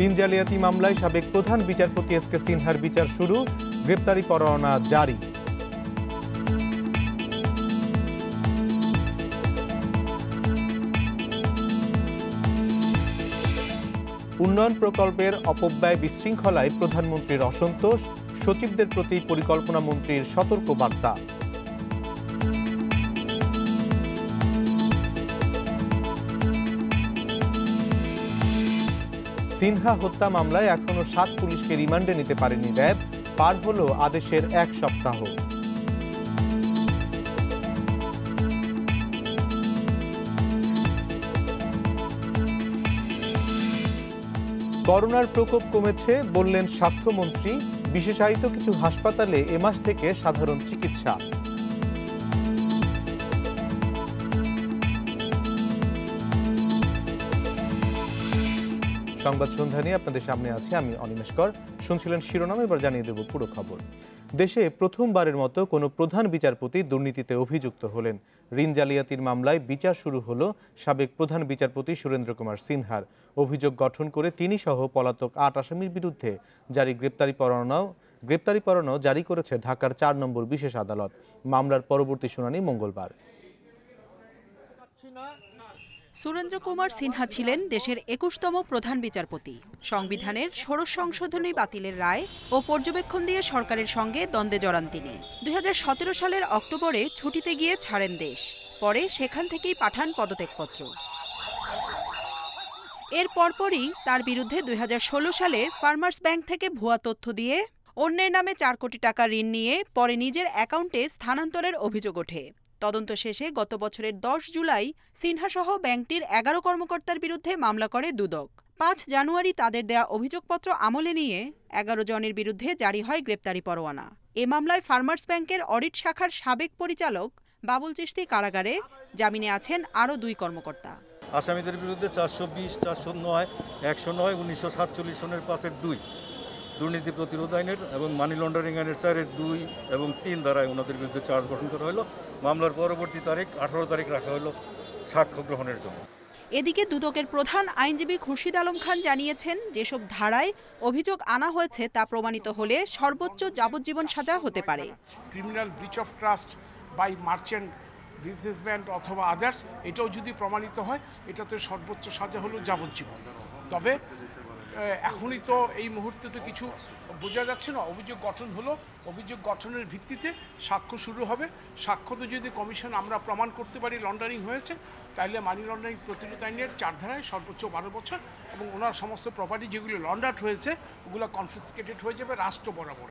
ঋণ জালিয়াতি মামলায় সাবেক প্রধান বিচারপতি এসকে সিনহার বিচার শুরু, গ্রেপ্তারি পরোয়ানা জারি। উন্নয়ন প্রকল্পের অপব্যয় বিশৃঙ্খলায় প্রধানমন্ত্রীর অসন্তোষ, সচিবদের প্রতি পরিকল্পনা মন্ত্রীর সতর্ক বার্তা। সিনহা হত্যা মামলায় এখনো 7 পুলিশকে রিমান্ডে নিতে পারেনি র্যাব, পার হলো আদেশের 1 সপ্তাহ। করোনার প্রকোপ কমেছে বললেন স্বাস্থ্যমন্ত্রী, বিশেষায়িত কিছু হাসপাতালে এ মাস থেকে সাধারণ চিকিৎসা। সংবাদ সন্ধ্যা নিয়ে আপনাদের সামনে আছি আমি অনিমেষ কর। শুনছিলেন শিরোনাম, এবার জানিয়ে দেব পুরো খবর। দেশে প্রথমবারের মতো কোনো প্রধান বিচারপতি দুর্নীতিতে অভিযুক্ত হলেন। ঋণ জালিয়াতির মামলায় বিচার শুরু হলো সাবেক প্রধান বিচারপতি সুরেন্দ্র কুমার সিনহার। অভিযোগ গঠন করে তিনি সহ পলাতক 8 আসামির বিরুদ্ধে জারি গ্রেপ্তারি পরোয়ানাও জারি করেছে ঢাকার 4 নম্বর বিশেষ আদালত। মামলার পরবর্তী শুনানি মঙ্গলবার। সুরেন্দ্র কুমার সিনহা ছিলেন দেশের 21তম প্রধান বিচারপতি। সংবিধানের ষোড়শ সংশোধনী বাতিলের রায় ও পর্যবেক্ষণ দিয়ে সরকারের সঙ্গে দ্বন্দ্বে জড়ান তিনি। 2017 সালের অক্টোবরে ছুটিতে গিয়ে ছাড়েন দেশ, পরে সেখান থেকেই পাঠান পদত্যাগপত্র। এর পরপরই তার বিরুদ্ধে 2016 সালে ফার্মার্স ব্যাংক থেকে ভুয়া তথ্য দিয়ে অন্যের নামে 4 কোটি টাকা ঋণ নিয়ে পরে নিজের অ্যাকাউন্টে স্থানান্তরের অভিযোগ ওঠে। তদন্ত শেষে গত বছরের 10 জুলাই সিনহাসহ ব্যাংকটির 11 কর্মকর্তার বিরুদ্ধে মামলা করে দুদক। 5 জানুয়ারি তাদের দেয়া অভিযোগপত্র আমলে নিয়ে 11 জনের বিরুদ্ধে জারি হয় গ্রেপ্তারি পরোয়ানা। এ মামলায় ফার্মার্স ব্যাংকের অডিট শাখার সাবেক পরিচালক বাবুল চিশতি কারাগারে, জামিনে আছেন আরও 2 কর্মকর্তা। আসামিদের বিরুদ্ধে 420, 409, 109, 1947 সনের 5-2 দুর্নীতি প্রতিরোধ আইনের এবং মানি লন্ডারিং আইনের 4-2 এবং 3 ধারায় ওনাদের বিরুদ্ধে চার্জ গঠন করা হলো। মামলার পরবর্তী তারিখ 18 তারিখ রাখা হলো সাক্ষ্য গ্রহণের জন্য। এদিকে দুদকের প্রধান আইনজীবী খুরশিদ আলম খান জানিয়েছেন, যেসব ধারায় অভিযোগ আনা হয়েছে তা প্রমাণিত হলে সর্বোচ্চ যাবজ্জীবন সাজা হতে পারে। Criminal breach of trust by merchant, businessman অথবা আদার্স, এটাও যদি প্রমাণিত হয় এটাতে সর্বোচ্চ সাজা হলো যাবজ্জীবন। তবে এখনই তো এই মুহূর্তে তো কিছু বোঝা যাচ্ছে না। অভিযোগ গঠন হলো, অভিযোগ গঠনের ভিত্তিতে সাক্ষ্য শুরু হবে। সাক্ষ্যতে যদি কমিশন আমরা প্রমাণ করতে পারি লন্ডারিং হয়েছে, তাহলে মানি লন্ডারিং প্রতিরোধ আইনের 4 ধারায় সর্বোচ্চ 12 বছর এবং ওনার সমস্ত প্রপার্টি যেগুলো লন্ডার্ড হয়েছে ওগুলো কনফিসকেটেড হয়ে যাবে রাষ্ট্র বরাবর।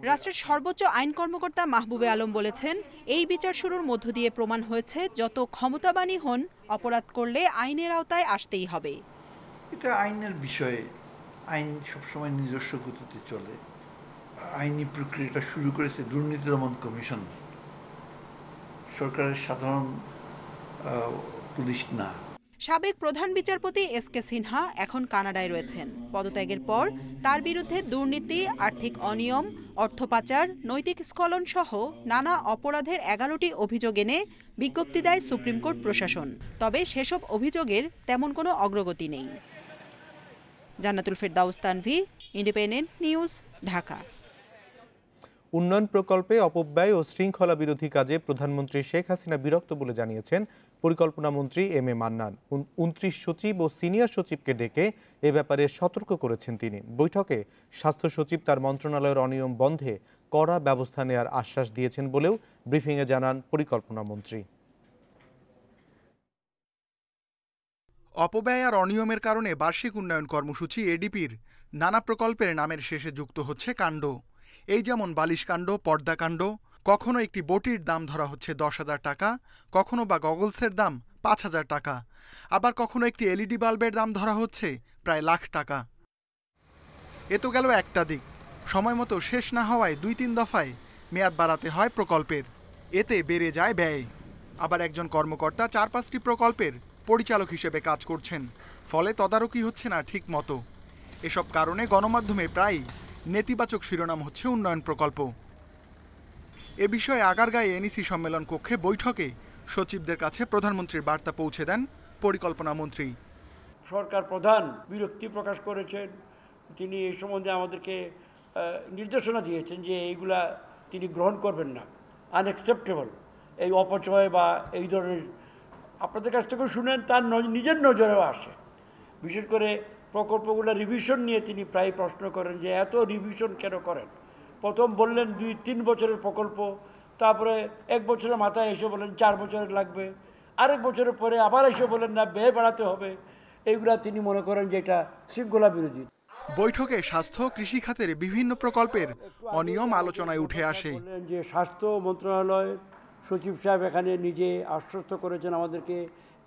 রাষ্ট্রের সর্বোচ্চ আইন কর্মকর্তা মাহবুবে আলম বলেছেন, এই বিচার শুরুর মধ্য দিয়ে প্রমাণ হয়েছে যত ক্ষমতাবানই হন, অপরাধ করলে আইনের আওতায় আসতেই হবে। এটা আইনের বিষয়ে, আইন সবসময় নিজস্ব গতিতে চলে। আইনি প্রক্রিয়াটা শুরু করেছে দুর্নীতি দমন কমিশন, সরকারের সাধারণ পুলিশ না। সাবেক প্রধান বিচারপতি এসকে সিনহা এখন কানাডায় রয়েছেন। পদত্যাগের পর তার বিরুদ্ধে দুর্নীতি, আর্থিক অনিয়ম, অর্থ পাচার, নৈতিক স্খলন সহ নানা অপরাধের 11টি অভিযোগ এনে বিজ্ঞপ্তি দেয় সুপ্রিম কোর্ট প্রশাসন। তবে সেসব অভিযোগের তেমন কোনো অগ্রগতি নেই। জান্নাতুল ফেরদাউস তানভি, ইন্ডিপেন্ডেন্ট নিউজ, ঢাকা। উন্নয়ন প্রকল্পে অপব্যয় ও শৃঙ্খলা বিরোধী কাজে প্রধানমন্ত্রী শেখ হাসিনা বিরক্ত বলে জানিয়েছেন পরিকল্পনা মন্ত্রী এম এ মান্নান। 29 সচিব ও সিনিয়র সচিবকে ডেকে এ ব্যাপারে সতর্ক করেছেন তিনি। বৈঠকে স্বাস্থ্য সচিব তার মন্ত্রণালয়ের অনিয়ম বন্ধে কড়া ব্যবস্থা নেওয়ার আশ্বাস দিয়েছেন বলেও ব্রিফিংয়ে জানান পরিকল্পনা মন্ত্রী। অপব্যয় আর অনিয়মের কারণে বার্ষিক উন্নয়ন কর্মসূচি এডিপির নানা প্রকল্পের নামের শেষে যুক্ত হচ্ছে কাণ্ড। এই যেমন বালিশকাণ্ড, পর্দাকাণ্ড। কখনো একটি বটির দাম ধরা হচ্ছে 10,000 টাকা, কখনো বা গগলসের দাম 5,000 টাকা, আবার কখনো একটি এলইডি বাল্বের দাম ধরা হচ্ছে প্রায় লাখ টাকা। এ তো গেল একটা দিক। সময় মতো শেষ না হওয়ায় 2-3 দফায় মেয়াদ বাড়াতে হয় প্রকল্পের। এতে বেড়ে যায় ব্যয়। আবার একজন কর্মকর্তা 4-5টি প্রকল্পের পরিচালক হিসেবে কাজ করছেন, ফলে তদারকি হচ্ছে না ঠিক মতো। এসব কারণে গণমাধ্যমে প্রায় নেতিবাচক শিরোনাম হচ্ছে উন্নয়ন প্রকল্প। এ বিষয়ে আগারগাঁয়ে এনইসি সম্মেলন কক্ষে বৈঠকে সচিবদের কাছে প্রধানমন্ত্রীর বার্তা পৌঁছে দেন পরিকল্পনা মন্ত্রী। সরকার প্রধান বিরক্তি প্রকাশ করেছেন। তিনি এই সম্বন্ধে আমাদেরকে নির্দেশনা দিয়েছেন যে এইগুলা তিনি গ্রহণ করবেন না, আনএক্সেপ্টেবল। এই অপচয় বা এই ধরনের আপনাদের কাছ থেকেও শুনেন, তার নিজের নজরেও আসে। বিশেষ করে প্রকল্পগুলো রিভিশন নিয়ে তিনি প্রায় প্রশ্ন করেন যে এত রিভিশন কেন করেন। প্রথম বললেন 2-3 বছরের প্রকল্প, তারপরে 1 বছরের মাথায় এসে বলেন 4 বছরের লাগবে, আরেক বছরের পরে আবার এসে বলেন না ব্যয় বাড়াতে হবে। এইগুলা তিনি মনে করেন যে এটা শৃঙ্খলা বিরোধী। বৈঠকে স্বাস্থ্য কৃষি খাতের বিভিন্ন প্রকল্পের অনিয়ম আলোচনায় উঠে আসে। বললেন যে স্বাস্থ্য মন্ত্রণালয়ের সচিব সাহেব এখানে নিজে আশ্বস্ত করেছেন, আমাদেরকে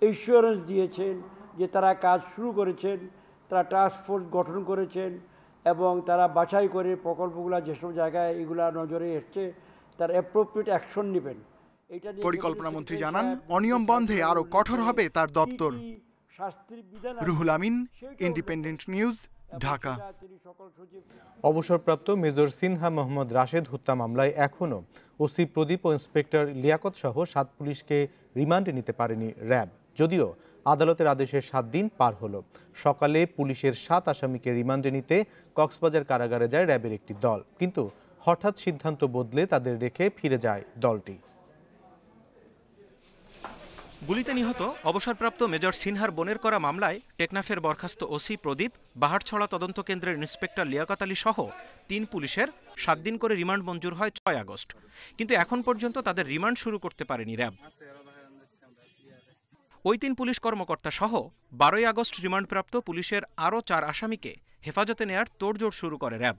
এসিওরেন্স দিয়েছেন যে তারা কাজ শুরু করেছেন, তারা টাস্ক ফোর্স গঠন করেছেন এবং তারা বাছাই করে প্রকল্পগুলো যেসব জায়গায় এগুলা নজরে এসছে তার অ্যাপ্রোপ্রিয়েট অ্যাকশন নেবেন। পরিকল্পনা মন্ত্রী জানান, অনিয়ম বন্ধে আরও কঠোর হবে তার দপ্তর। Ruhul Amin, independent news, Dhaka. অবসরপ্রাপ্ত মেজর সিনহা মোহাম্মদ রাশেদ হত্যা মামলায় এখনও ওসি প্রদীপ ও ইন্সপেক্টর লিয়াকত সহ 7 পুলিশকে রিমান্ডে নিতে পারেনি র্যাব, যদিও আদালতের আদেশের 7 দিন পার হলো। সকালে পুলিশের 7 আসামিকে রিমান্ডে নিতে কক্সবাজার কারাগারে যায় র্যাবের একটি দল, কিন্তু হঠাৎ সিদ্ধান্ত বদলে তাদের রেখে ফিরে যায় দলটি। গুলিতে নিহত অবসরপ্রাপ্ত মেজর সিনহার বোনের করা মামলায় টেকনাফের বরখাস্ত ওসি প্রদীপ, বাহারছড়া তদন্ত কেন্দ্রের ইন্সপেক্টর লিয়াকত আলী সহ 3 পুলিশের 7 দিন করে রিমান্ড মঞ্জুর হয় 6 আগস্ট, কিন্তু এখন পর্যন্ত তাদের রিমান্ড শুরু করতে পারেনি র্যাব। ওই 3 পুলিশ কর্মকর্তা সহ 12 আগস্ট রিমান্ডপ্রাপ্ত পুলিশের আরও 4 আসামিকে হেফাজতে নেয়ার তোড়জোড় শুরু করে র্যাব।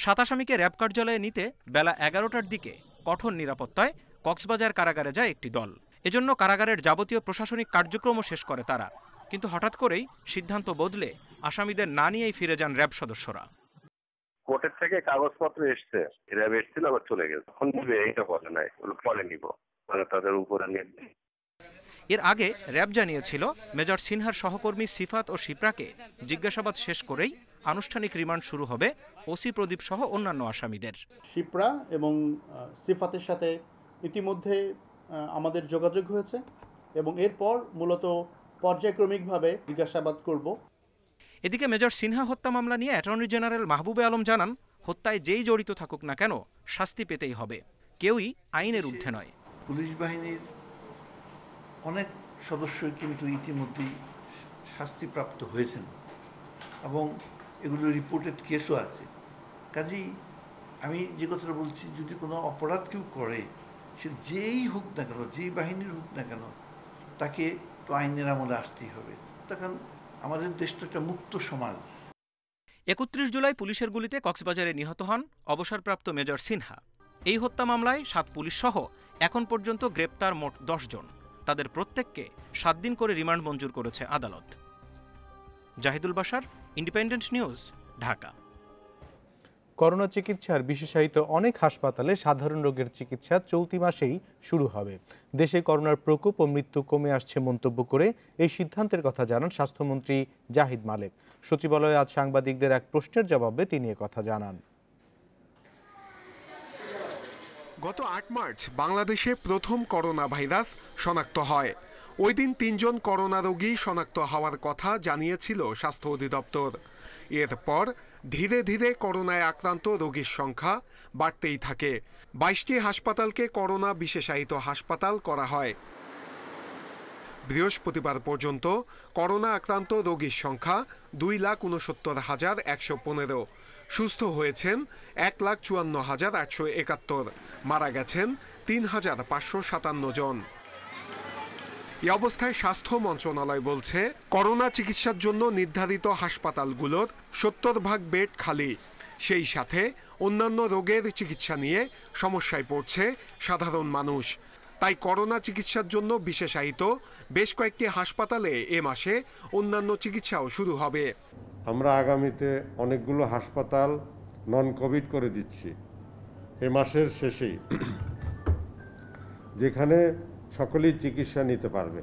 7 আসামিকে র্যাব কার্যালয়ে নিতে বেলা 11টার দিকে কঠোর নিরাপত্তায় কক্সবাজার কারাগারে যায় একটি দল। এজন্য কারাগারের যাবতীয় প্রশাসনিক কার্যক্রমও শেষ করে তারা, কিন্তু হঠাৎ করেই সিদ্ধান্ত বদলে আসামিদের না নিয়েই ফিরে যান র্যাব সদস্যরা। কোর্টের থেকে কাগজপত্র এসছে, র্যাব এসেছিল আবার চলে গেছে, এখন নিবে এইটা বলে নাই, পরে নিব, মানে তাদের উপরে নির্দেশ। এর আগে র্যাব জানিয়েছিল মেজর সিনহার সহকর্মী সিফাত ও শিপ্রাকে জিজ্ঞাসাবাদ শেষ করেই আনুষ্ঠানিক রিমান্ড শুরু হবে ওসি প্রদীপ সহ অন্যান্য আসামিদের। শিপ্রা এবং সিফাতের সাথে ইতিমধ্যে আমাদের যোগাযোগ হয়েছে এবং এরপর মূলত পর্যায়ক্রমিকভাবে জিজ্ঞাসাবাদ করব। এদিকে মেজর সিনহা হত্যা মামলা নিয়ে অ্যাটর্নি জেনারেল মাহবুবে আলম জানান, হত্যায় যেই জড়িত থাকুক না কেন শাস্তি পেতেই হবে, কেউই আইনের ঊর্ধ্বে নয়। পুলিশ বাহিনীর অনেক সদস্যই কিন্তু ইতিমধ্যেই শাস্তিপ্রাপ্ত হয়েছেন এবং এগুলো রিপোর্টেড কেসও আছে। কাজেই আমি যে কথাটা বলছি, যদি কোনো অপরাধ কেউ করে, সে যেই হোক না কেন, যেই বাহিনীর হোক না কেন, তাকে তো আইনের আমলে আসতেই হবে। তখন আমাদের দেশটা একটা মুক্ত সমাজ। 31 জুলাই পুলিশের গুলিতে কক্সবাজারে নিহত হন অবসরপ্রাপ্ত মেজর সিনহা। এই হত্যা মামলায় 7 পুলিশ সহ এখন পর্যন্ত গ্রেপ্তার মোট 10 জন। তাদের প্রত্যেককে 7 দিন করে রিমান্ড মঞ্জুর করেছে আদালত। Zahidul Bashar, independent news, Dhaka. Corona চিকিৎসার বিশেষায়িত অনেক হাসপাতালে সাধারণ রোগের চিকিৎসা চলতি মাসেই শুরু হবে। দেশে করোনার প্রকোপ ও মৃত্যু কমে আসছে মন্তব্য করে এই সিদ্ধান্তের কথা জানান স্বাস্থ্যমন্ত্রী জাহিদ মালেক। সচিবালয়ে আজ সাংবাদিকদের এক প্রশ্নের জবাবে তিনি কথা জানান। গত 8 মার্চ বাংলাদেশে প্রথম করোনা ভাইরাস শনাক্ত হয়। ওই দিন 3 জন করোনা রোগী শনাক্ত হওয়ার কথা জানিয়েছিল স্বাস্থ্য অধিদপ্তর। এরপর ধীরে ধীরে করোনায় আক্রান্ত রোগীর সংখ্যা বাড়তেই থাকে। 22টি হাসপাতালকে করোনা বিশেষায়িত হাসপাতাল করা হয়। বৃহস্পতিবার পর্যন্ত করোনা আক্রান্ত রোগীর সংখ্যা 2,69,115। সুস্থ হয়েছেন 1,54,871। মারা গেছেন 3,557 জন। এই অবস্থায় স্বাস্থ্য মন্ত্রণালয় বলছে, করোনা চিকিৎসার জন্য নির্ধারিত হাসপাতালগুলোর 70% বেড খালি। সেই সাথে অন্যান্য রোগের চিকিৎসা নিয়ে সমস্যায় পড়ছে সাধারণ মানুষ। তাই করোনা চিকিৎসার জন্য বিশেষায়িত বেশ কয়েকটি হাসপাতালে এ মাসে অন্যান্য চিকিৎসাও শুরু হবে। আমরা আগামীতে অনেকগুলো হাসপাতাল নন কোভিড করে দিচ্ছি এ মাসের শেষেই, যেখানে সকলেই চিকিৎসা নিতে পারবে।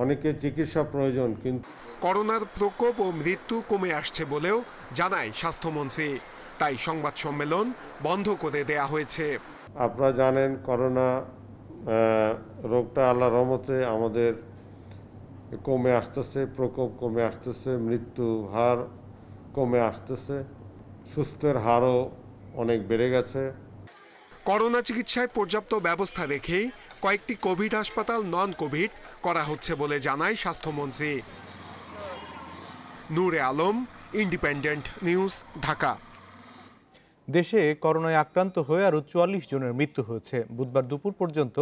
অনেকে চিকিৎসা প্রয়োজন, কিন্তু করোনার প্রকোপ ও মৃত্যু কমে আসছে বলেও জানায় স্বাস্থ্যমন্ত্রী। তাই সংবাদ সম্মেলন বন্ধ করে দেয়া হয়েছে। আপনারা জানেন, করোনা রোগটা আল্লাহর রহমতে আমাদের কমে আসতেছে, প্রকোপ কমে আসতেছে, মৃত্যু হার কমে আসতেছে, সুস্থের হারও অনেক বেড়ে গেছে। করোনা চিকিৎসায় পর্যাপ্ত ব্যবস্থা রেখেই কয়েকটি কোভিড হাসপাতাল নন কোভিড করা হচ্ছে বলে জানায় স্বাস্থ্যমন্ত্রী। নূরে আলম, ইন্ডিপেন্ডেন্ট নিউজ, ঢাকা। দেশে করোনায় আক্রান্ত হয়ে আরও ৪৪ জনের মৃত্যু হয়েছে। বুধবার দুপুর পর্যন্ত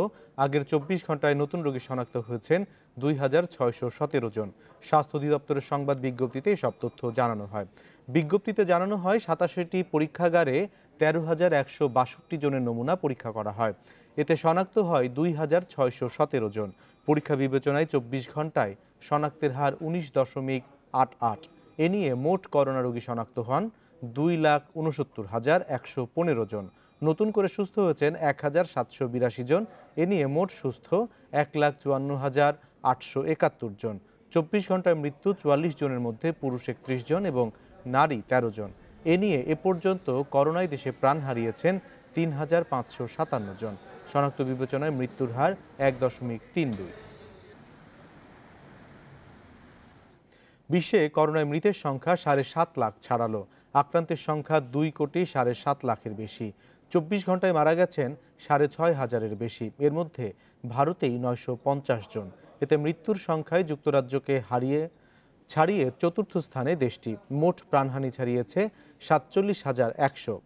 আগের ২৪ ঘন্টায় নতুন রোগী শনাক্ত হয়েছেন ২,৬১৭ জন। স্বাস্থ্য অধিদপ্তরের সংবাদ বিজ্ঞপ্তিতে এসব তথ্য জানানো হয়। বিজ্ঞপ্তিতে জানানো হয় ৮৭টি পরীক্ষাগারে ১৩,১৬২ জনের নমুনা পরীক্ষা করা হয়। এতে শনাক্ত হয় ২,৬১৭ জন। পরীক্ষা বিবেচনায় ২৪ ঘন্টায় শনাক্তের হার ১৯.৮৮। এ নিয়ে মোট করোনা রোগী শনাক্ত হন ২,৬৯,১১৫ জন। নতুন করে সুস্থ হয়েছেন ১,৭৮২ জন। এ নিয়ে মোট সুস্থ ১,৫৪,৮৭১ জন। ২৪ ঘন্টায় মৃত্যু ৪৪ জনের মধ্যে পুরুষ ৩১ জন এবং নারী ১৩ জন। এ নিয়ে এ পর্যন্ত করোনায় দেশে প্রাণ হারিয়েছেন ৩,৫৫৭ জন। শনাক্ত বিবেচনায় মৃত্যুর হার ১.৩২। বিশ্বে করোনায় মৃতের সংখ্যা ৭.৫ লাখ ছাড়ালো। আক্রান্তের সংখ্যা ২,৭৫ লাখের বেশি। ২৪ ঘন্টায় মারা গেছেন ৬,৫০০-এর বেশি। এর মধ্যে ভারতেই ৯৫০ জন। এতে মৃত্যুর সংখ্যায় যুক্তরাজ্যকে ছাড়িয়ে চতুর্থ স্থানে দেশটি। মোট প্রাণহানি ছাড়িয়েছে ৪৭,১০০।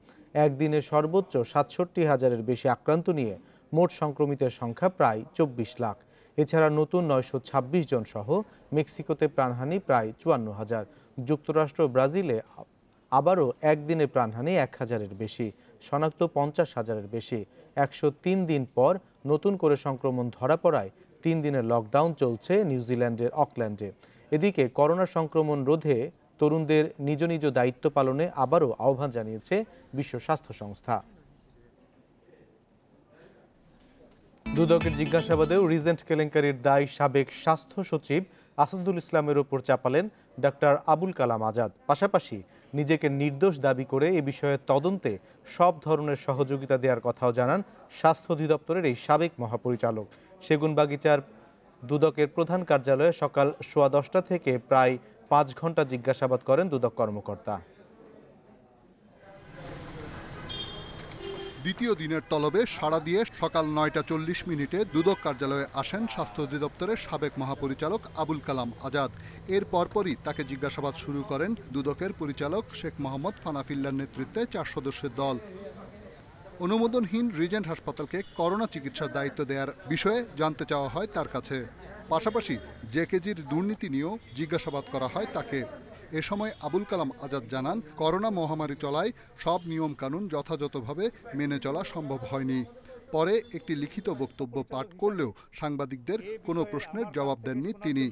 একদিনে সর্বোচ্চ ৬৭,০০০-এর বেশি আক্রান্ত নিয়ে মোট সংক্রমিতের সংখ্যা প্রায় ২৪ লাখ। এছাড়া নতুন ৯২৬ জন সহ মেক্সিকোতে প্রাণহানি প্রায় ৫৪,০০০। যুক্তরাষ্ট্র ব্রাজিলে আবারও একদিনে প্রাণহানি ১,০০০-এর বেশি, শনাক্ত ৫০,০০০-এর বেশি। ১০৩ দিন পর নতুন করে সংক্রমণ ধরা পড়ায় ৩ দিনের লকডাউন চলছে নিউজিল্যান্ডের অকল্যান্ডে। এদিকে করোনা সংক্রমণ রোধে তরুণদের নিজ নিজ দায়িত্ব পালনে আবারও আহ্বান জানিয়েছে বিশ্ব স্বাস্থ্য সংস্থা। দুদকের জিজ্ঞাসাবাদেও রিজেন্ট কেলেঙ্কারির দায় সাবেক স্বাস্থ্য সচিব আসাদুল ইসলামের ওপর চাপালেন ডক্টর আবুল কালাম আজাদ। পাশাপাশি নিজেকে নির্দোষ দাবি করে এ বিষয়ে তদন্তে সব ধরনের সহযোগিতা দেওয়ার কথাও জানান স্বাস্থ্য অধিদপ্তরের এই সাবেক মহাপরিচালক। সেগুনবাগিচার দুদকের প্রধান কার্যালয়ে সকাল 10:15 থেকে প্রায় 5 ঘন্টা জিজ্ঞাসাবাদ করেন দুদক কর্মকর্তা। দ্বিতীয় দিনের তলবে সাড়া দিয়ে সকাল 9:40 দুদক কার্যালয়ে আসেন স্বাস্থ্য অধিদপ্তরের সাবেক মহাপরিচালক আবুল কালাম আজাদ। এর পরপরই তাকে জিজ্ঞাসাবাদ শুরু করেন দুদকের পরিচালক শেখ মোহাম্মদ ফানাফিল্লার নেতৃত্বে 4 সদস্যের দল। অনুমোদনহীন রিজেন্ট হাসপাতালকে করোনা চিকিৎসার দায়িত্ব দেওয়ার বিষয়ে জানতে চাওয়া হয় তার কাছে। পাশাপাশি জেকেজির দুর্নীতি নিয়েও জিজ্ঞাসাবাদ করা হয় তাকে। এ সময় আবুল কালাম আজাদ জানান, করোনা মহামারী চলায় সব নিয়মকানুন যথাযথভাবে মেনে চলা সম্ভব হয়নি। পরে একটি লিখিত বক্তব্য পাঠ করলেও সাংবাদিকদের কোনো প্রশ্নের জবাব দেননি তিনি।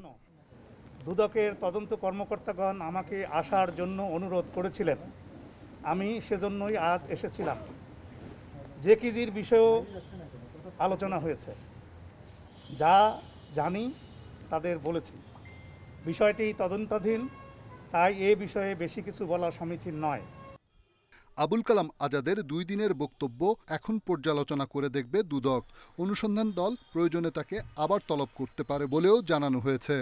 দুদকের তদন্ত কর্মকর্তাগণ আমাকে আসার জন্য অনুরোধ করেছিলেন, আমি সেজন্যই আজ এসেছিলাম। জেকেজির বিষয়েও আলোচনা হয়েছে, যা জানি তাদের বলেছি। বিষয়টি তদন্তাধীন, তাই এ বিষয়ে বেশি কিছু বলা সমীচীন নয়। আবুল কালাম আজাদের 2 দিনের বক্তব্য এখন পর্যালোচনা করে দেখবে দুদক। অনুসন্ধান দল প্রয়োজনে তাকে আবার তলব করতে পারে বলেও জানানো হয়েছে।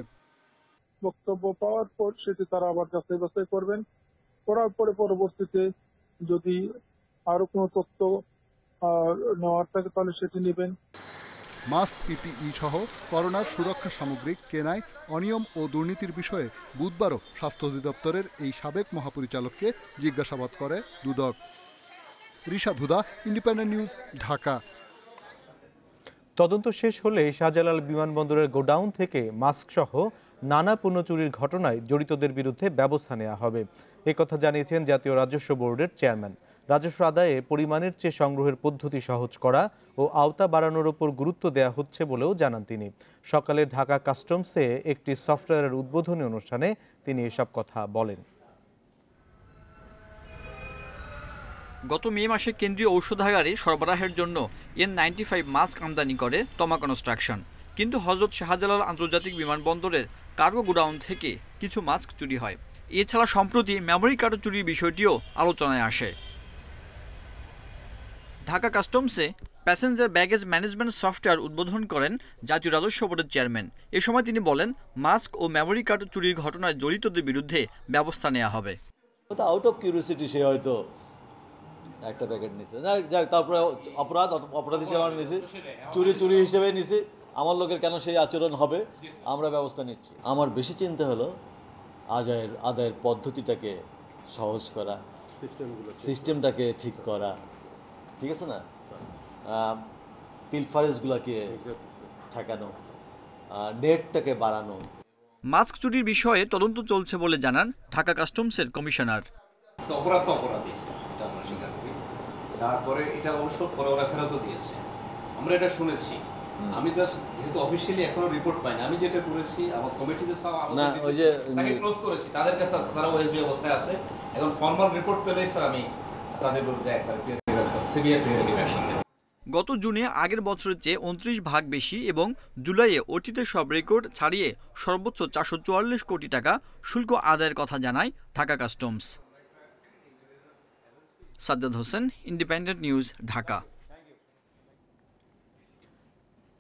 বক্তব্য পাওয়ার পর সেটি তারা আবার যাচাই বাছাই করবেন, করার পরে পরবর্তীতে যদি আরো কোনো তথ্য নেওয়ার থাকে তাহলে সেটি নেবেন। মাস্ক, পিপিই সহ করোনার সুরক্ষা সামগ্রী কেনায় অনিয়ম ও দুর্নীতির বিষয়ে বুধবারও স্বাস্থ্য অধিদপ্তরের এই সাবেক মহাপরিচালককে জিজ্ঞাসাবাদ করে দুদক। রিশাদ হুদা, ইন্ডিপেন্ডেন্ট নিউজ, ঢাকা। তদন্ত শেষ হলে শাহজালাল বিমানবন্দরের গোডাউন থেকে মাস্ক সহ নানা পণ্য চুরির ঘটনায় জড়িতদের বিরুদ্ধে ব্যবস্থা নেওয়া হবে, একথা জানিয়েছেন জাতীয় রাজস্ব বোর্ডের চেয়ারম্যান। রাজস্ব আদায়ে পরিমাণের চেয়ে সংগ্রহের পদ্ধতি সহজ করা ও আওতা বাড়ানোর ওপর গুরুত্ব দেওয়া হচ্ছে বলেও জানান তিনি। সকালে ঢাকা কাস্টমসে একটি সফটওয়্যারের উদ্বোধনী অনুষ্ঠানে তিনি এসব কথা বলেন। গত মে মাসে কেন্দ্রীয় ঔষধাগারে সরবরাহের জন্য N95 মাস্ক আমদানি করে তমা কনস্ট্রাকশন, কিন্তু হযরত শাহজালাল আন্তর্জাতিক বিমানবন্দরের কার্গো গোডাউন থেকে কিছু মাস্ক চুরি হয়। এছাড়া সম্প্রতি মেমোরি কার্ড চুরির বিষয়টিও আলোচনায় আসে। ঢাকা কাস্টমসে প্যাসেঞ্জার ব্যাগেজ ম্যানেজমেন্ট সফটওয়্যার উদ্বোধন করেন জাতীয় রাজস্ব বোর্ডের চেয়ারম্যান। এ সময় তিনি বলেন, মাস্ক ও মেমোরি কার্ড চুরির ঘটনায় জড়িতদের বিরুদ্ধে ব্যবস্থা নেওয়া হবে। আউট অফ কিউরিওসিটি সে হয়তো একটা প্যাকেট নিছে, যাক তারপরে অপরাধ হিসেবে আমি নিছি, চুরি হিসেবে নিছি, আমার লোকের কেন সেই আচরণ হবে, আমরা ব্যবস্থা নিচ্ছি। আমার বেশি চিন্তা হলো আদায়ের পদ্ধতিটাকে সহজ করা, সিস্টেমটাকে ঠিক করা, ঠিক আছে না, পিলফারেজগুলোকে ঠেকানো, নেটটাকে বাড়ানো। মাস্ক চুরির বিষয়ে তদন্ত চলছে বলে জানান ঢাকা কাস্টমসের কমিশনার। অপরাধ দিয়েছে, এটা আমরা স্বীকার করি। তারপরে এটা অবশ্য পরে ওরা ফেরতও দিয়েছে, আমরা এটা শুনেছি। আমি যেহেতু অফিসিয়ালি এখনো রিপোর্ট পাইনি, আমি যেটা করেছি আমার কমিটিতে তাকে ক্লোজ করেছি, তাদের কাছে তারা ওএসডি অবস্থায় আছে। এখন ফর্মাল রিপোর্ট পেলেই স্যার আমি তাদের বিরুদ্ধে একবার সিভিয়ার ক্রিমিনাল অ্যাকশন নেব। গত জুনে আগের বছরের চেয়ে 29 ভাগ বেশি এবং জুলাইয়ে অতীতের সব রেকর্ড ছাড়িয়ে সর্বোচ্চ 444 কোটি টাকা শুল্ক আদায়ের কথা জানায় Dhaka customs. Sajjad Hossain, independent news, Dhaka.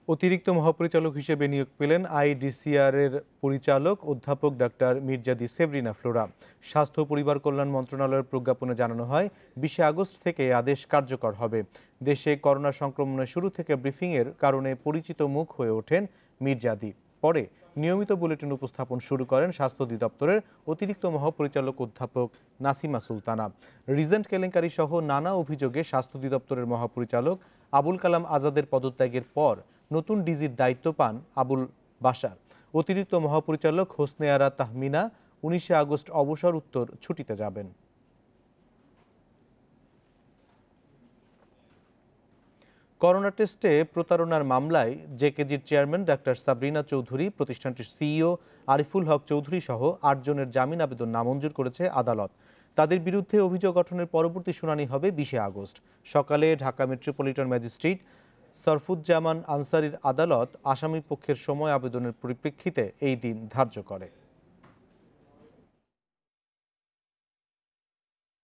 অতিরিক্ত মহাপরিচালক হিসেবে নিয়োগ পেলেন আইডিসিআর এর পরিচালক অধ্যাপক ডাক্তার মির্জাদি সেভরিনা ফ্লোরা। স্বাস্থ্য ও পরিবার কল্যাণ মন্ত্রণালয়ের প্রজ্ঞাপনে জানানো হয় 20 আগস্ট থেকে আদেশ কার্যকর হবে। দেশে করোনা সংক্রমণের শুরু থেকে ব্রিফিংয়ের কারণে পরিচিত মুখ হয়ে ওঠেন মির্জাদি। পরে নিয়মিত বুলেটিন উপস্থাপন শুরু করেন স্বাস্থ্য অধিদপ্তরের অতিরিক্ত মহাপরিচালক অধ্যাপক নাসিমা সুলতানা। রিজেন্ট কেলেঙ্কারি সহ নানা অভিযোগে স্বাস্থ্য অধিদপ্তরের মহাপরিচালক আবুল কালাম আজাদের পদত্যাগের পর নতুন ডিজির দায়িত্ব পান আবুল বাশার। অতিরিক্ত মহাপরিচালক হোসনে আরা তাহমিনা 19 আগস্ট অবসর উত্তর ছুটিতে যাবেন। করোনা টেস্টে প্রতারণার মামলায় জেকেজির চেয়ারম্যান ডাক্তার সাবরিনা চৌধুরী, প্রতিষ্ঠানটির সিইও আরিফুল হক চৌধুরী সহ 8 জনের জামিন আবেদন নামঞ্জুর করেছে আদালত। তাদের বিরুদ্ধে অভিযোগ গঠনের পরবর্তী শুনানি হবে 20 আগস্ট সকালে। ঢাকা মেট্রোপলিটন ম্যাজিস্ট্রেট সরফুজ্জামান আনসারির আদালত আসামি পক্ষের সময় আবেদনের পরিপ্রেক্ষিতে এই দিন ধার্য করে।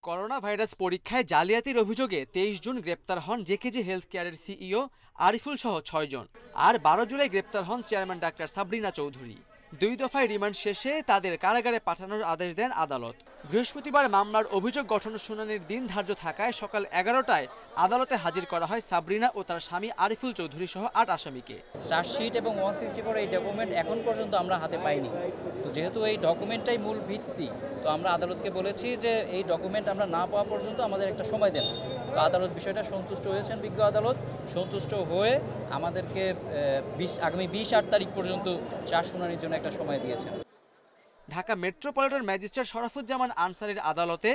করোনা ভাইরাস পরীক্ষায় জালিয়াতির অভিযোগে 23 জুন গ্রেপ্তার হন জেকেজি হেলথ কেয়ারের সিইও আরিফুল সহ 6 জন। আর 12 জুলাই গ্রেপ্তার হন চেয়ারম্যান ডাক্তার সাবরিনা চৌধুরী। 2 দফায় রিমান্ড শেষে তাদের কারাগারে পাঠানোর আদেশ দেন আদালত। বৃহস্পতিবার মামলার অভিযোগ গঠন শুনানির দিন ধার্য থাকায় সকাল 11টায় আদালতে হাজির করা হয় সাবরিনা ও তার স্বামী আরিফুল চৌধুরী সহ 8 আসামিকে। চার্জশিট এবং 164 এই ডকুমেন্ট এখন পর্যন্ত আমরা হাতে পাইনি। তো যেহেতু এই ডকুমেন্টটাই মূল ভিত্তি, তো আমরা আদালতকে বলেছি যে এই ডকুমেন্ট আমরা না পাওয়া পর্যন্ত আমাদের একটা সময় দেন। তো আদালত বিষয়টা সন্তুষ্ট হয়েছেন, বিজ্ঞ আদালত সন্তুষ্ট হয়ে আমাদেরকে আগামী 20-8 তারিখ পর্যন্ত চার্জ শুনানির জন্য একটা সময় দিয়েছেন। ঢাকা মেট্রোপলিটন ম্যাজিস্ট্রেট সরফুজ্জামান আনসারির আদালতে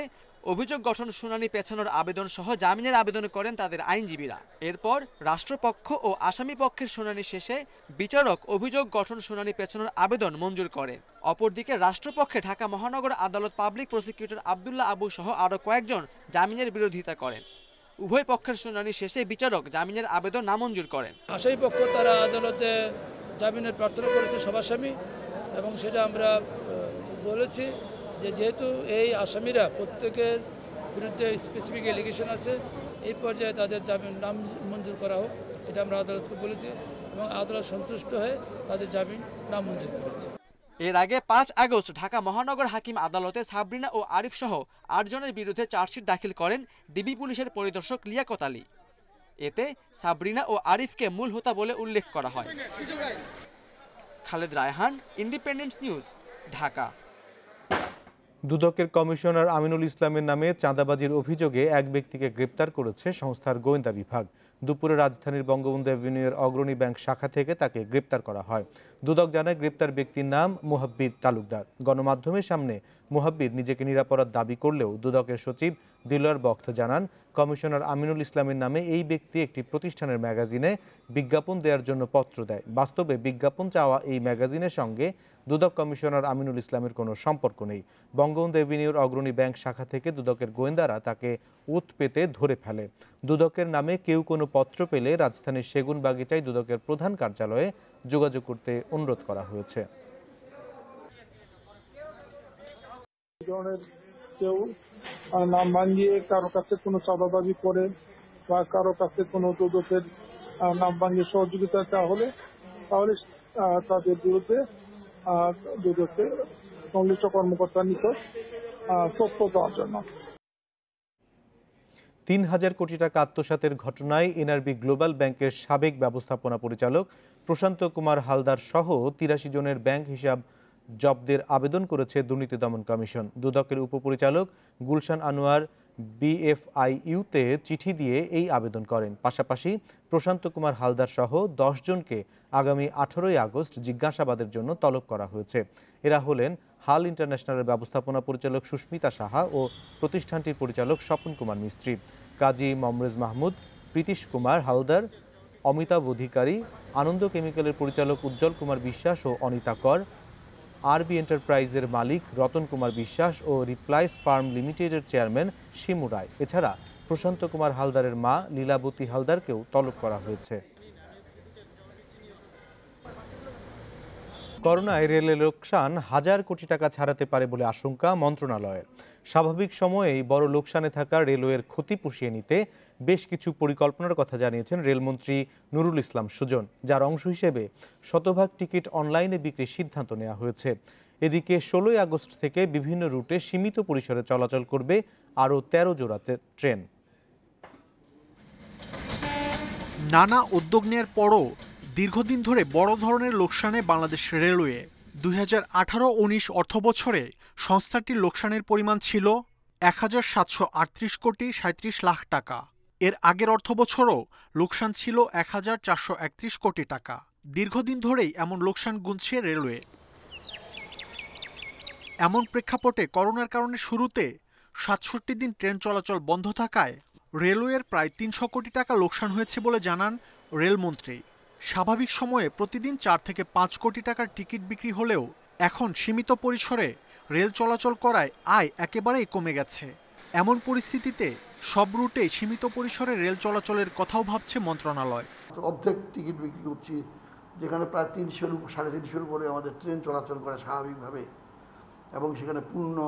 অভিযোগ গঠন শুনানি পেছানোর আবেদন সহ জামিনের আবেদন করেন তাদের আইনজীবীরা। এরপর রাষ্ট্রপক্ষ ও আসামি পক্ষের শুনানি শেষে বিচারক অভিযোগ গঠন শুনানি পেছানোর আবেদন মঞ্জুর করেন। অপরদিকে রাষ্ট্রপক্ষে ঢাকা মহানগর আদালত পাবলিক প্রসিকিউটর আব্দুল্লাহ আবু সহ আরও কয়েকজন জামিনের বিরোধিতা করেন। উভয় পক্ষের শুনানি শেষে বিচারক জামিনের আবেদন নামঞ্জুর করেন। আসামি পক্ষ তারা আদালতে জামিনের প্রার্থনা করেছে সব আসামি, এবং সেটা আমরা বলেছি যে যেহেতু এই আসামিরা প্রত্যেকের বিরুদ্ধে স্পেসিফিক এলিগেশন আছে, এই পর্যায়ে তাদের জামিন নাম মঞ্জুর করা হোক, এটা আমরা আদালতকে বলেছি এবং আদালত সন্তুষ্ট হয়ে তাদের জামিন নাম মঞ্জুর করেছে। এর আগে 5 আগস্ট ঢাকা মহানগর হাকিম আদালতে সাবরিনা ও আরিফ সহ 8 জনের বিরুদ্ধে চার্জশিট দাখিল করেন ডিবি পুলিশের পরিদর্শক লিয়াকত আলী। এতে সাবরিনা ও আরিফকে মূল হোতা বলে উল্লেখ করা হয়। Khaled Raihan, independent news, Dhaka. দুদকের কমিশনার আমিনুল ইসলামের নামে চাঁদাবাজির অভিযোগে এক ব্যক্তিকে গ্রেপ্তার করেছে সংস্থার গোয়েন্দা বিভাগ। দুপুরে রাজধানীর বঙ্গবন্ধু অ্যাভিনিউয়ের অগ্রণী ব্যাংক শাখা থেকে তাকে গ্রেপ্তার করা হয়। দুদক জানায় গ্রেপ্তার ব্যক্তির নাম মুহাব্বির তালুকদার। গণমাধ্যমের সামনে মুহাব্বির নিজেকে নিরাপরাধ দাবি করলেও দুদকের সচিব দিলওয়ার বখত জানান, কমিশনার আমিনুল ইসলামের নামে এই ব্যক্তি একটি প্রতিষ্ঠানের ম্যাগাজিনে বিজ্ঞাপন দেওয়ার জন্য পত্র দেয়। বাস্তবে বিজ্ঞাপন চাওয়া এই ম্যাগাজিনের সঙ্গে দুদক কমিশনার আমিনুল ইসলামের কোনো সম্পর্ক নেই। বঙ্গবন্ধু অ্যাভিনিউর অগ্রণী ব্যাংক শাখা থেকে দুদকের গোয়েন্দারা তাকে উত পেতে ধরে ফেলে। দুদকের নামে কেউ কোনো পত্র পেলে রাজধানীর সেগুনবাগিচায় দুদকের প্রধান কার্যালয়ে যোগাযোগ করতে অনুরোধ করা হয়েছে। কেউ নাম ভাঙিয়ে কারো কাছে কোনো চাঁদাবাজি করে বা কারো কাছে কোনো দুদকের নাম ভাঙিয়ে সহযোগিতা চাওয়া হলে তাহলে তাদের বিরুদ্ধে দুদকে সংশ্লিষ্ট কর্মকর্তার নিকট তথ্য দেওয়ার জন্য। ৩,০০০ কোটি টাকা আত্মসাতের ঘটনায় এনআরবি গ্লোবাল ব্যাংকের সাবেক ব্যবস্থাপনা পরিচালক প্রশান্ত কুমার হালদার সহ ৮৩ জনের ব্যাংক হিসাব জব্দের আবেদন করেছে দুর্নীতি দমন কমিশন। দুদকের উপপরিচালক গুলশান আনোয়ার বিএফআইইউতে চিঠি দিয়ে এই আবেদন করেন। পাশাপাশি প্রশান্ত কুমার হালদার সহ ১০ জনকে আগামী ১৮ই আগস্ট জিজ্ঞাসাবাদের জন্য তলব করা হয়েছে। এরা হলেন হাল ইন্টারন্যাশনালের ব্যবস্থাপনা পরিচালক সুস্মিতা সাহা ও প্রতিষ্ঠানটির পরিচালক স্বপন কুমার মিস্ত্রি, কাজী মমরেজ মাহমুদ, প্রীতিশ কুমার হালদার, অমিতাভ অধিকারী, আনন্দ কেমিক্যালের পরিচালক উজ্জ্বল কুমার বিশ্বাস ও অনিতা কর, আরবি এন্টারপ্রাইজের মালিক রতন কুমার বিশ্বাস ও রিপ্লাইস ফার্ম লিমিটেডের চেয়ারম্যান শিমু রায়। এছাড়া প্রশান্ত কুমার হালদারের মা লীলাবতী হালদারকেও তলব করা হয়েছে। করোনায় রেলের লোকসান ১,০০০ কোটি টাকা ছাড়াতে পারে বলে আশঙ্কা মন্ত্রণালয়ের। স্বাভাবিক সময়েই বড় লোকসানে থাকা রেলওয়ের ক্ষতি পুষিয়ে নিতে বেশ কিছু পরিকল্পনার কথা জানিয়েছেন রেলমন্ত্রী নুরুল ইসলাম সুজন, যার অংশ হিসেবে শতভাগ টিকিট অনলাইনে বিক্রির সিদ্ধান্ত নেওয়া হয়েছে। এদিকে ১৬ই আগস্ট থেকে বিভিন্ন রুটে সীমিত পরিসরে চলাচল করবে আরও ১৩ জোড়া ট্রেন। নানা উদ্যোগ নেওয়ার পরও দীর্ঘদিন ধরে বড় ধরনের লোকসানে বাংলাদেশ রেলওয়ে। ২০১৮-১৯ অর্থবছরে সংস্থাটির লোকসানের পরিমাণ ছিল ১,৭৩৮ কোটি ৩৭ লাখ টাকা। এর আগের অর্থবছরও লোকসান ছিল ১,৪৩১ কোটি টাকা। দীর্ঘদিন ধরেই এমন লোকসান গুনছে রেলওয়ে। এমন প্রেক্ষাপটে করোনার কারণে শুরুতে ৬৭ দিন ট্রেন চলাচল বন্ধ থাকায় রেলওয়ের প্রায় ৩০০ কোটি টাকা লোকসান হয়েছে বলে জানান রেলমন্ত্রী। স্বাভাবিক সময়ে প্রতিদিন ৪ থেকে ৫ কোটি টাকার টিকিট বিক্রি হলেও এখন সীমিত পরিসরে রেল চলাচল করায় আয় একেবারেই কমে গেছে। এমন পরিস্থিতিতে সব রুটে সীমিত পরিসরে রেল চলাচলের কথাও ভাবছে মন্ত্রণালয়। অর্ধেক টিকিট বিক্রি করছি, যেখানে প্রায় ৩০০-৩৫০ উপরে আমাদের ট্রেন চলাচল করে স্বাভাবিকভাবে, এবং সেখানে পূর্ণ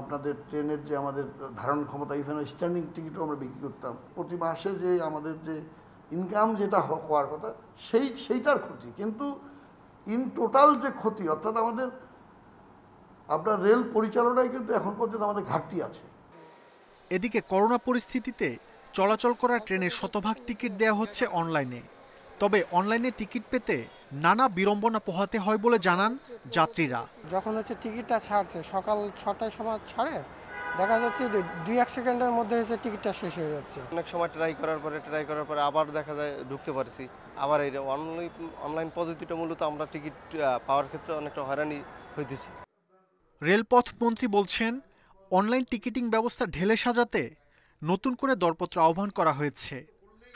আপনাদের ট্রেনের যে আমাদের ধারণ ক্ষমতা, এখানে স্ট্যান্ডিং টিকিটও আমরা বিক্রি করতাম। প্রতি মাসে যে আমাদের যে ইনকাম যেটা হওয়ার কথা সেইটার ক্ষতি, কিন্তু ইন টোটাল যে ক্ষতি, অর্থাৎ আমাদের আপনার রেল পরিচালনায় কিন্তু এখন পর্যন্ত আমাদের ঘাটতি আছে। এদিকে করোনা পরিস্থিতিতে চলাচল করা ট্রেনের শতভাগ টিকিট দেওয়া হচ্ছে অনলাইনে। তবে অনলাইনে টিকিট পেতে নানা বিড়ম্বনা পোহাতে হয় বলে জানান যাত্রীরা। যখন হচ্ছে টিকিটটা ছাড়ছে সকাল ৬টার সময় ছাড়ে, দেখা যাচ্ছে যে ২-১ সেকেন্ডের মধ্যে হচ্ছে টিকিটটা শেষ হয়ে যাচ্ছে। অনেক সময় ট্রাই করার পরে আবার দেখা যায় ঢুকতে পারছি। আবার এই অনলাইন পদ্ধতিটা মূলত আমরা টিকিট পাওয়ার ক্ষেত্রে অনেকটা হয়রানি হইতেছি। রেলপথ মন্ত্রী বলছেন, অনলাইন টিকিটিং ব্যবস্থা ঢেলে সাজাতে নতুন করে দরপত্র আহ্বান করা হয়েছে।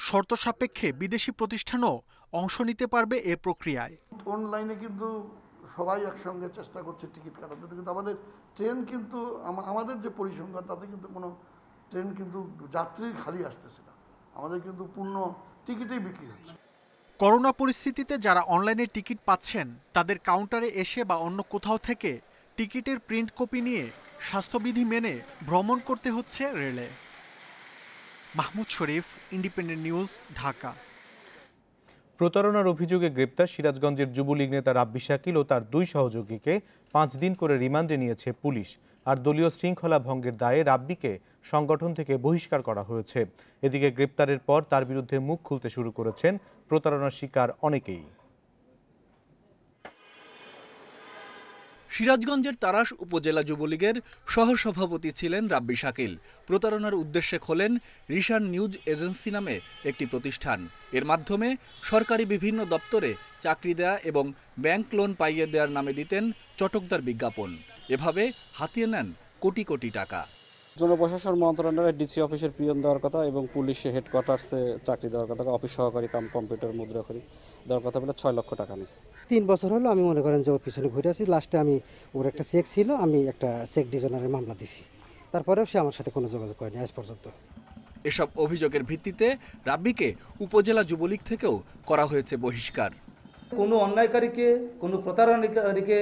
শর্ত সাপেক্ষে বিদেশি প্রতিষ্ঠানও অংশ নিতে পারবে এ প্রক্রিয়ায়। অনলাইনে কিন্তু সবাই একসঙ্গে চেষ্টা করছে টিকিট কাটার জন্য, কিন্তু আমাদের ট্রেন কিন্তু আমাদের যে পরিসংখ্যান তাতে কিন্তু কোনো ট্রেন কিন্তু যাত্রীর খালি আসতেছে না, আমাদের কিন্তু পূর্ণ টিকিটেই বিক্রি হচ্ছে। করোনা পরিস্থিতিতে যারা অনলাইনে টিকিট পাচ্ছেন তাদের কাউন্টারে এসে বা অন্য কোথাও থেকে টিকিটের প্রিন্ট কপি নিয়ে স্বাস্থ্যবিধি মেনে ভ্রমণ করতে হচ্ছে রেলে। মাহমুদ শরীফ, ইন্ডিপেন্ডেন্ট নিউজ, ঢাকা। প্রতারণার অভিযোগে গ্রেপ্তার সিরাজগঞ্জের যুবলীগ নেতা রাব্বি শাকিল ও তার 2 সহযোগীকে 5 দিন করে রিমান্ডে নিয়েছে পুলিশ। আর দলীয় শৃঙ্খলা ভঙ্গের দায়ে রাব্বিকে সংগঠন থেকে বহিষ্কার করা হয়েছে। এদিকে গ্রেপ্তারের পর তার বিরুদ্ধে মুখ খুলতে শুরু করেছেন প্রতারণার শিকার অনেকেই। সিরাজগঞ্জের তারাস উপজেলা যুবলীগের সহসভাপতি ছিলেন রাব্বি শাকিল। প্রতারণার উদ্দেশ্যে খোলেন রিশান নিউজ এজেন্সি নামে একটি প্রতিষ্ঠান। এর মাধ্যমে সরকারি বিভিন্ন দপ্তরে চাকরি দেয়া এবং ব্যাংক লোন পাইয়ে দেওয়ার নামে দিতেন চটকদার বিজ্ঞাপন। এভাবে হাতিয়ে নেন কোটি কোটি টাকা। জনপ্রশাসন মন্ত্রণালয়ের ডিসি অফিসের পিয়ন দেওয়ার কথা এবং পুলিশে হেডকোয়ার্টার্সে চাকরি দেওয়ার কথা, অফিস সহকারী কাম কম্পিউটার মুদ্রাকরী দেওয়ার কথা বলে 6 লক্ষ টাকা নিয়েছে। 3 বছর হলো আমি মনে করেন যে ওর পিছনে ঘুরে আছি। লাস্টে আমি ওর একটা চেক ছিল, আমি একটা চেক ডিজনারের মামলা দিছি, তারপরেও সে আমার সাথে কোনো যোগাযোগ করেনি আজ পর্যন্ত। এসব অভিযোগের ভিত্তিতে রাব্বিকে উপজেলা যুবলীগ থেকেও করা হয়েছে বহিষ্কার। কোনো অন্যায়কারীকে, কোনো প্রতারণাকারীকে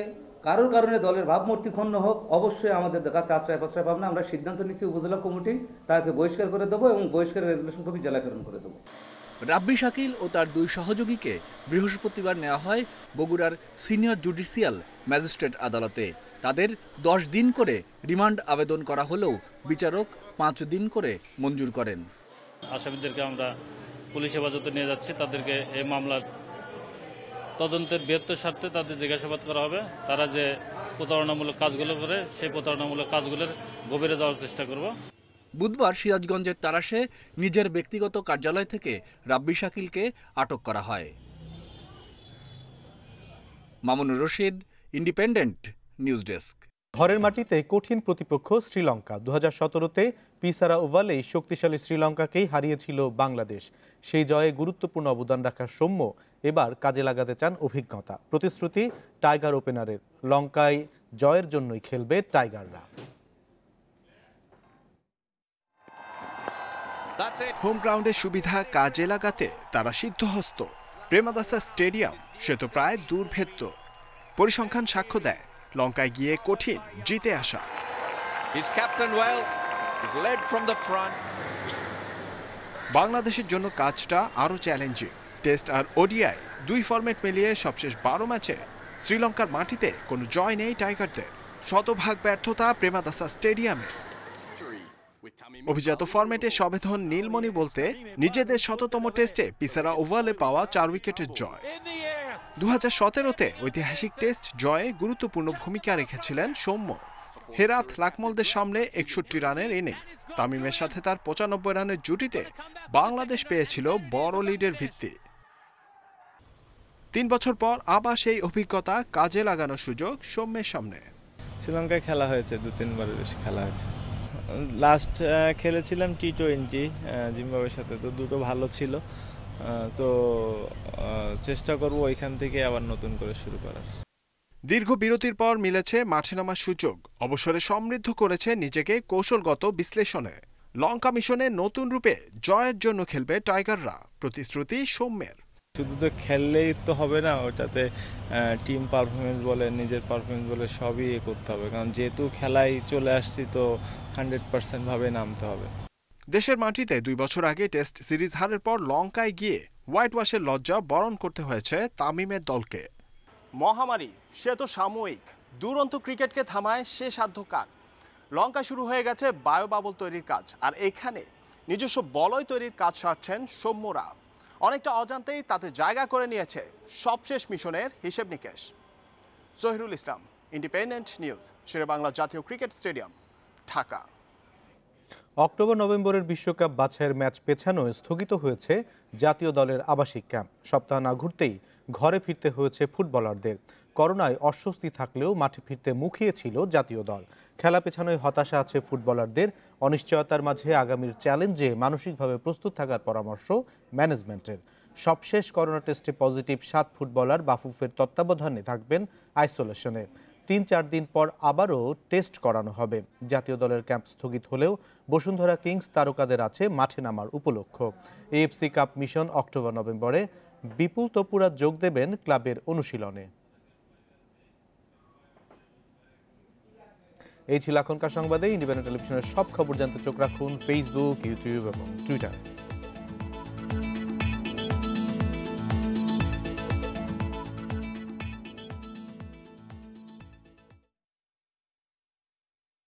কারোর কারণে দলের ভাবমূর্তি ক্ষুণ্ণ হোক, অবশ্যই আমাদের কাছে আশ্রয় প্রশ্রয় পাব না। আমরা সিদ্ধান্ত নিচ্ছি উপজেলা কমিটি তাকে বহিষ্কার করে দেবো এবং বহিষ্কারের রেজুলেশন কপি জেলা প্রেরণ করে দেবো। রাব্বি শাকিল ও তার 2 সহযোগীকে বৃহস্পতিবার নেওয়া হয় বগুড়ার সিনিয়র জুডিশিয়াল ম্যাজিস্ট্রেট আদালতে। তাদের 10 দিন করে রিমান্ড আবেদন করা হলেও বিচারক 5 দিন করে মঞ্জুর করেন। আসামিদেরকে আমরা পুলিশ হেফাজতে নিয়ে যাচ্ছি, তাদেরকে এই মামলার তদন্তের বৃহত্তর স্বার্থে তাদের জিজ্ঞাসাবাদ করা হবে। তারা যে প্রতারণামূলক কাজগুলো করে সেই প্রতারণামূলক কাজগুলোর গভীরে যাওয়ার চেষ্টা করব। বুধবার সিরাজগঞ্জের তারাশে নিজের ব্যক্তিগত কার্যালয় থেকে রাব্বি শাকিলকে আটক করা হয়। Mamunur Rashid, independent news desk. ঘরের মাটিতে কঠিন প্রতিপক্ষ শ্রীলঙ্কা। 2017-তে পিসারা ওভালেই শক্তিশালী শ্রীলঙ্কাকেই হারিয়েছিল বাংলাদেশ। সেই জয়ে গুরুত্বপূর্ণ অবদান রাখা সৌম্য এবার কাজে লাগাতে চান অভিজ্ঞতা। প্রতিশ্রুতি টাইগার ওপেনারের, লঙ্কায় জয়ের জন্যই খেলবে টাইগাররা। হোম গ্রাউন্ডের সুবিধা কাজে লাগাতে তারা সিদ্ধহস্ত। প্রেমাদাসা স্টেডিয়াম সে তো প্রায় দুর্ভেদ্য। পরিসংখ্যান সাক্ষ্য দেয় লঙ্কায় গিয়ে কঠিন জিতে আসা। বাংলাদেশের জন্য কাজটা আরও চ্যালেঞ্জিং। টেস্ট আর ওডিআই 2 ফরম্যাট মিলিয়ে সবশেষ 12 ম্যাচে শ্রীলঙ্কার মাটিতে কোনো জয় নেই টাইগারদের। শতভাগ ব্যর্থতা প্রেমাদাসা স্টেডিয়ামে। অভিজাত ফরম্যাটে সবেধন নীলমণি বলতে নিজেদের 100তম টেস্টে পিসারা ওভালে পাওয়া 4 উইকেটের জয়। 2017-তে ঐতিহাসিক টেস্ট জয়ে গুরুত্বপূর্ণ ভূমিকা রেখেছিলেন সৌম্য। হেরাত লাকমলদের সামনে 61 রানের ইনিংস। তামিমের সাথে তার 95 রানের জুটিতে বাংলাদেশ পেয়েছিল বড় লিডের ভিত্তি। 3 বছর পর আবার সেই অভিজ্ঞতা কাজে লাগানোর সুযোগ সৌম্যের সামনে। শ্রীলঙ্কায় খেলা হয়েছে, 2-3 বারের বেশি খেলা হয়েছে। লাস্ট খেলেছিলাম T20 জিম্বাবুয়ের সাথে, তো দুটো ভালো ছিল। তো চেষ্টা করব ওইখান থেকে আবার নতুন করে শুরু করার। দীর্ঘ বিরতির পর মিলেছে মাঠে নামার সুযোগ। অবসরে সমৃদ্ধ করেছে নিজেকে কৌশলগত বিশ্লেষণে। লঙ্কা মিশনে নতুন রূপে জয়ের জন্য খেলবে টাইগাররা, প্রতিশ্রুতি সৌম্যের। শুধু তো খেললেই তো হবে না, ওটাতে টিম পারফরমেন্স বলে নিজের পারফরমেন্স বলে সবই করতে হবে। কারণ যেহেতু খেলায় চলে আসছি তো 100% ভাবে নামতে হবে। দেশের মাটিতে 2 বছর আগে টেস্ট সিরিজ হারের পর লঙ্কায় গিয়ে হোয়াইট ওয়াশের লজ্জা বরণ করতে হয়েছে তামিমের দলকে। মহামারী সে তো সাময়িক, দুরন্ত ক্রিকেটকে থামায় সে সাধ্য কার। লঙ্কা শুরু হয়ে গেছে বায়োবাবল তৈরির কাজ, আর এখানে নিজস্ব বলয় তৈরির কাজ সারছেন সৌম্যরা। অনেকটা অজান্তেই তাতে জায়গা করে নিয়েছে সবশেষ মিশনের হিসেব নিকেশ। জহিরুল ইসলাম, ইন্ডিপেন্ডেন্ট নিউজ, শেরেবাংলা জাতীয় ক্রিকেট স্টেডিয়াম, ঢাকা। অক্টোবর-নভেম্বরের বিশ্বকাপ বাছাইয়ের ম্যাচ পেছানোয় স্থগিত হয়েছে জাতীয় দলের আবাসিক ক্যাম্প। সপ্তাহ না ঘুরতেই ঘরে ফিরতে হয়েছে ফুটবলারদের। করোনায় অস্বস্তি থাকলেও মাঠে ফিরতে মুখিয়ে ছিল জাতীয় দল। খেলা পেছানোয় হতাশা আছে ফুটবলারদের। অনিশ্চয়তার মাঝে আগামীর চ্যালেঞ্জে মানসিকভাবে প্রস্তুত থাকার পরামর্শ ম্যানেজমেন্টের। সবশেষ করোনা টেস্টে পজিটিভ 7 ফুটবলার বাফুফের তত্ত্বাবধানে থাকবেন আইসোলেশনে। 3-4 দিন পর আবারও টেস্ট করানো হবে। জাতীয় দলের ক্যাম্প স্থগিত হলেও বসুন্ধরা কিংস তারকাদের আছে মাঠে নামার উপলক্ষ। এএফসি কাপ মিশন অক্টোবর-নভেম্বরে। বিপুল তপুরা যোগ দেবেন ক্লাবের অনুশীলনে। এই ছিল এখনকার সংবাদে। ইন্ডিপেন্ডেন্ট টেলিভিশনের সব খবর জানতে চোখ রাখুন ফেসবুক, ইউটিউব এবং টুইটার।